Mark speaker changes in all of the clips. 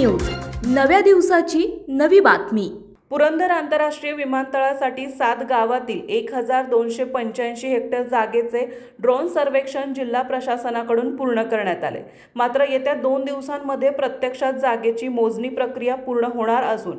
Speaker 1: News, नव्या दिवसाची नवी बातमी।
Speaker 2: पुरंदर आंतरराष्ट्रीय विमानतळासाठी 7 गावातील 1285 हेक्टर जागेचे ड्रोन सर्वेक्षण जिल्हा प्रशासनाकडून पूर्ण करण्यात आले। मात्र येत्या 2 दिवसांमध्ये प्रत्यक्षात जागेची मोजणी प्रक्रिया पूर्ण होणार असून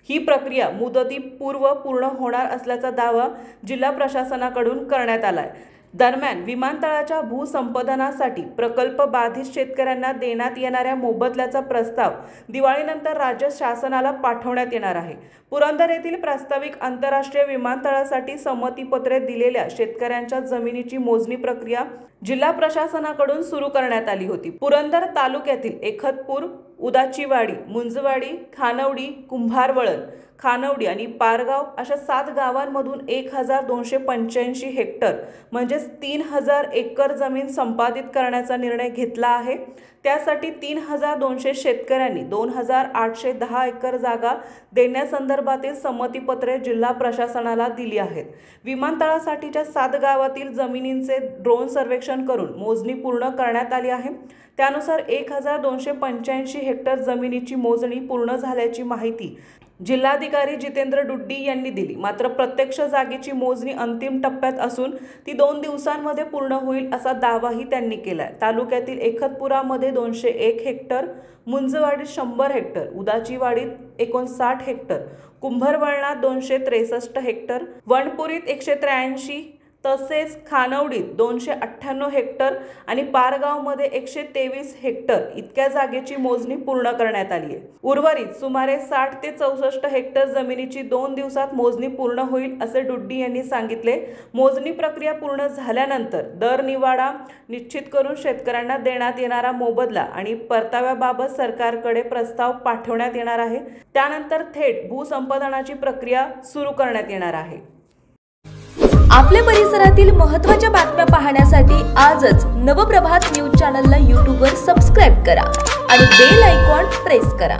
Speaker 2: ही प्रक्रिया मुदतीपूर्व पूर्ण होणार असल्याचा दावा जिल्हा प्रशासनाकडून करण्यात आला आहे। दरम्यान विमानतळाच्या भूसंपादनासाठी प्रकल्प बाधित शेतकऱ्यांना देण्यात येणाऱ्या मोबदल्याचा प्रस्ताव दिवाळीनंतर राज्य शासनाला पाठवण्यात येणार आहे। पुरंदर येथील प्रस्तावित आंतरराष्ट्रीय विमानतळासाठी संमतीपत्रे दिलेल्या शेतकऱ्यांच्या जमिनीची मोजणी प्रक्रिया जिल्हा प्रशासनाकडून सुरू करण्यात आली होती। पुरंदर तालुक्यातील एकतपूर, उदाचीवाडी, मुंजवाडी, खानवडी, कुंभारवळण, खानवडी आणि पारगाव अशा 7 गावांमधून 1285 हेक्टर म्हणजे 3000 एकर जमीन संपादित करण्याचा निर्णय घेतला आहे। त्यासाठी 3200 शेतकऱ्यांनी 2810 एकर जागा देण्यासंदर्भातील संमतीपत्रे जिल्हा प्रशासनाला दिली आहेत। विमानतळासाठीच्या 7 गावातील जमिनींचे ड्रोन सर्वेक्षण करून मोजणी पूर्ण करण्यात आली आहे। त्यानुसार 1285 हेक्टर जमिनीची मोजणी पूर्ण झाल्याची माहिती जिल्हाधिकारी जितेंद्र डुड्डी यांनी दिली। मात्र प्रत्यक्ष जागेची मोजणी अंतिम टप्प्यात असून ती 2 दिवसांमध्ये पूर्ण होईल असा दावाही त्यांनी केलाय। तालुक्यातील एकतपुरामध्ये 201 हेक्टर, मुंजवाडीत 100 हेक्टर, उदाचीवाडीत 59 हेक्टर, कुंभारवळणात 263 हेक्टर, वणपुरीत 183, तसेच खानवडीत 298 हेक्टर आणि पारगावमध्ये 123 हेक्टर इतक्या जागेची मोजणी पूर्ण करण्यात आली आहे। उर्वरित सुमारे 60 ते 64 हेक्टर जमिनीची 2 दिवसात मोजणी पूर्ण होईल असे डुड्डी यांनी सांगितले। मोजणी प्रक्रिया पूर्ण झाल्यानंतर दर निवाडा निश्चित करून शेतकऱ्यांना देण्यात येणारा मोबदला आणि परताव्याबाबत सरकारकडे प्रस्ताव पाठवण्यात येणार आहे। त्यानंतर थेट भूसंपादनाची प्रक्रिया सुरू करण्यात येणार आहे।
Speaker 1: आपल्या परिसरातील महत्त्वाच्या बातम्या पाहण्यासाठी आजच नवप्रभात न्यूज चॅनलला YouTube वर सबस्क्राइब करा आणि बेल आयकॉन प्रेस करा।